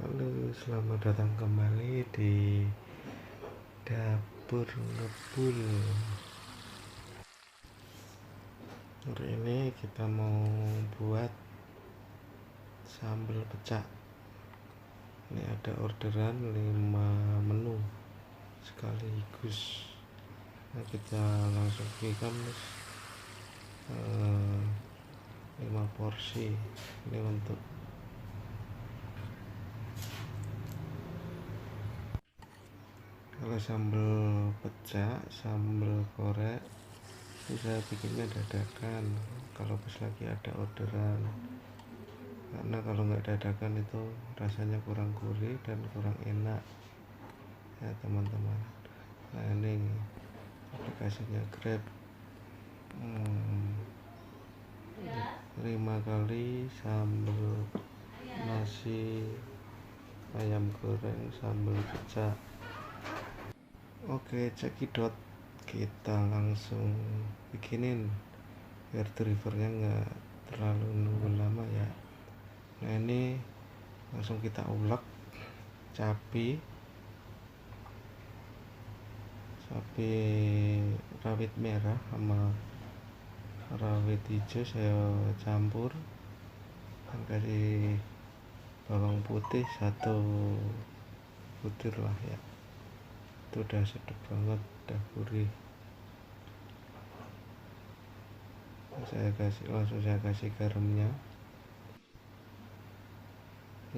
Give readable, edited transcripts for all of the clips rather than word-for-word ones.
Halo, selamat datang kembali di Dapur Ngebul. Hari ini kita mau buat sambal pecak. Ini ada orderan 5 menu sekaligus. Nah, kita langsung bikin 5 porsi. Ini untuk kalau sambal pecak, sambal korek bisa bikinnya dadakan kalau pas lagi ada orderan, karena kalau nggak dadakan itu rasanya kurang gurih dan kurang enak ya teman-teman. Nah, ini aplikasinya Grab. 5 kali sambal nasi ayam goreng sambal pecak. Oke, cekidot, kita langsung bikinin biar drivernya nggak terlalu nunggu lama ya. Nah, ini langsung kita ulek cabai rawit merah sama rawit hijau saya campur dan kasih bawang putih 1 butir lah ya. Itu udah sedap banget, udah gurih. Langsung saya kasih garamnya.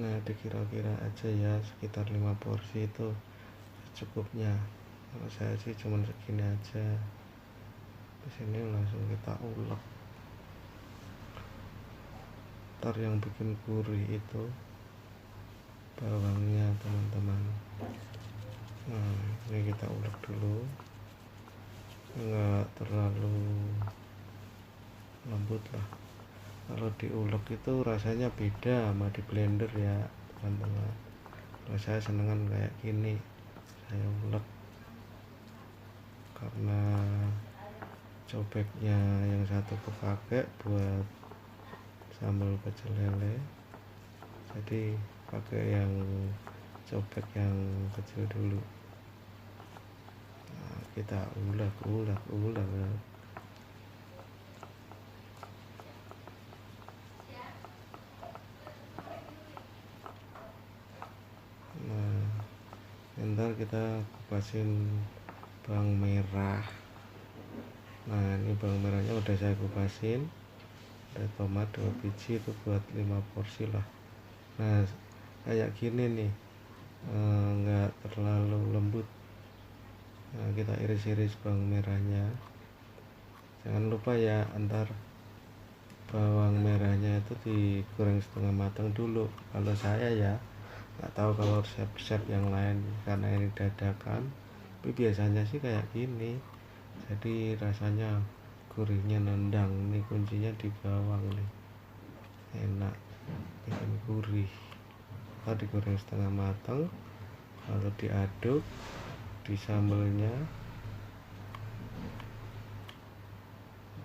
Nah, dikira-kira aja ya, sekitar 5 porsi itu cukupnya. Kalau saya sih cuma segini aja. Di sini langsung kita ulek. Ntar yang bikin gurih itu bawangnya teman-teman. Nah, ini kita ulek dulu, nggak terlalu lembut lah. Kalau diulek itu rasanya beda sama di blender ya teman-teman. Kalau saya senengan kayak gini, saya ulek karena cobeknya yang satu kepake buat sambal pecel lele, jadi pakai yang cobek yang kecil dulu. Nah, kita ulek. Nah, ntar kita kupasin bawang merah. Nah, ini bawang merahnya udah saya kupasin. Ada tomat 2 biji, itu buat 5 porsi lah. Nah, kayak gini nih, nggak terlalu lembut. Nah, kita iris-iris bawang merahnya. Jangan lupa ya, antar bawang merahnya itu digoreng setengah matang dulu. Kalau saya ya, nggak tahu kalau resep-resep yang lain karena ini dadakan, tapi biasanya sih kayak gini. Jadi rasanya gurihnya nendang. Ini kuncinya di bawang nih, enak bikin gurih. Kalau digoreng setengah matang, lalu diaduk di sambelnya,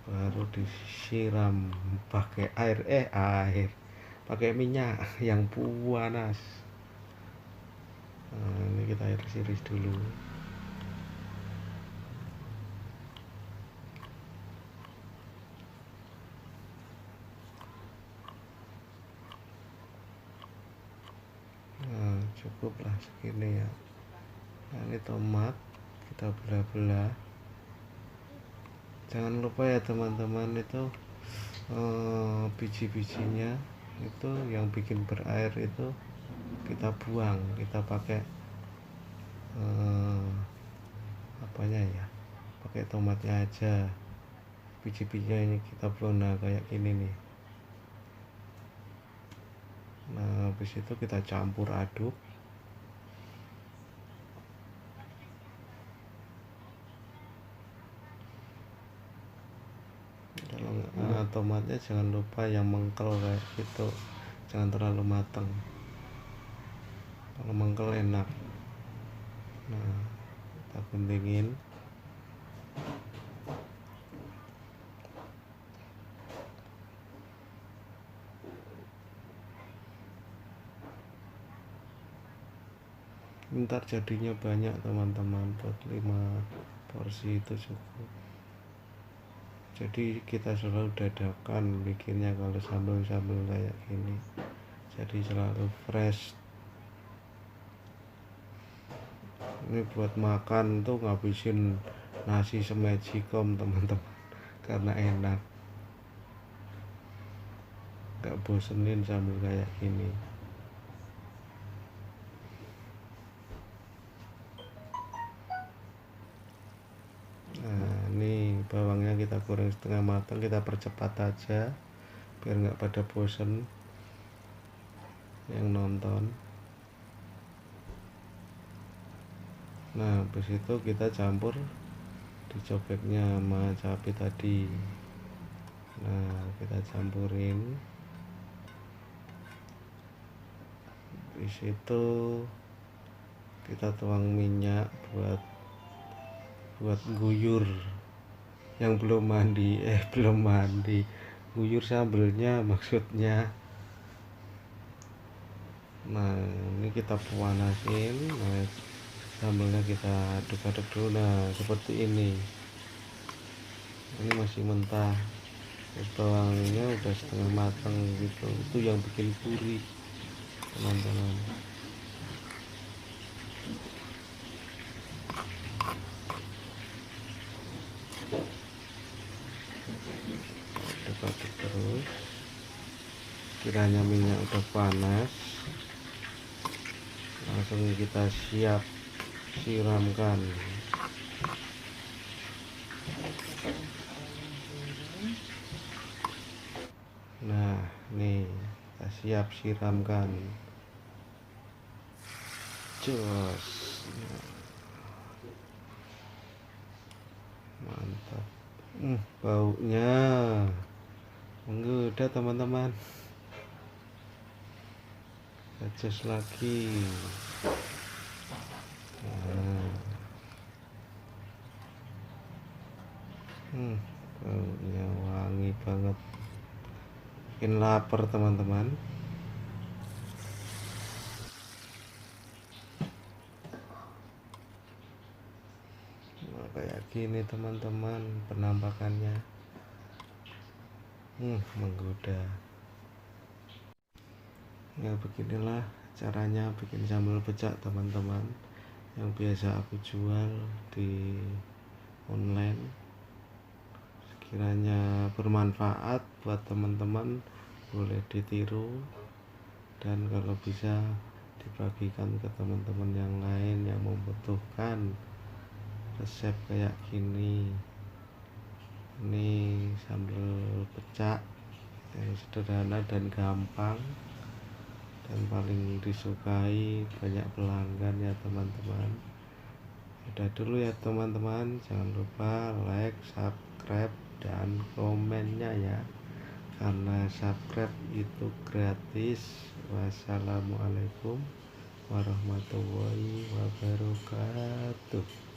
baru disiram pakai air pakai minyak yang panas. Nah, ini kita iris-iris dulu. Nah, cukup lah segini ya. Nah, ini tomat kita belah-belah. Jangan lupa ya teman-teman, itu biji-bijinya itu yang bikin berair itu kita buang, kita pakai apanya ya, pakai tomatnya aja. Biji-bijinya ini kita buang. Nah, kayak gini nih. Nah, habis itu kita campur aduk. Kalau tomatnya jangan lupa yang mengkel kayak gitu, jangan terlalu matang. Kalau mengkel enak. Nah, kita guntingin. ntar jadinya banyak teman-teman, buat 5 porsi itu cukup. Jadi kita selalu dadakan bikinnya kalau sambal-sambal kayak gini, jadi selalu fresh. Ini buat makan tuh ngabisin nasi semejikom teman-teman, karena enak, gak bosenin sambal kayak gini. Nah ini bawangnya kita goreng setengah matang, kita percepat aja biar nggak pada bosen yang nonton. Nah habis itu kita campur dicobeknya sama cabai tadi. Nah kita campurin. Di situ kita tuang minyak buat guyur yang belum mandi, guyur sambelnya maksudnya. Nah ini kita panasin. Nah sambelnya kita aduk-aduk dulu. Nah seperti ini masih mentah, terus bawangnya udah setengah matang gitu. Itu yang bikin gurih teman-teman. Aduk-aduk terus. Kiranya minyak udah panas, langsung kita siap siramkan. Nah nih kita siap siramkan. Jos, mantap. Baunya menggoda teman-teman. Jos lagi. Baunya wangi banget, bikin lapar teman-teman. Nah, kayak gini teman-teman penampakannya, menggoda. Ya beginilah caranya bikin sambal pecak teman-teman, yang biasa aku jual di online. Sekiranya bermanfaat buat teman-teman, boleh ditiru, dan kalau bisa dibagikan ke teman-teman yang lain yang membutuhkan resep kayak gini. Ini sambal pecak yang sederhana dan gampang, dan paling disukai banyak pelanggan ya teman-teman. Udah dulu ya teman-teman, jangan lupa like, subscribe, dan komennya ya, karena subscribe itu gratis. Wassalamualaikum warahmatullahi wabarakatuh.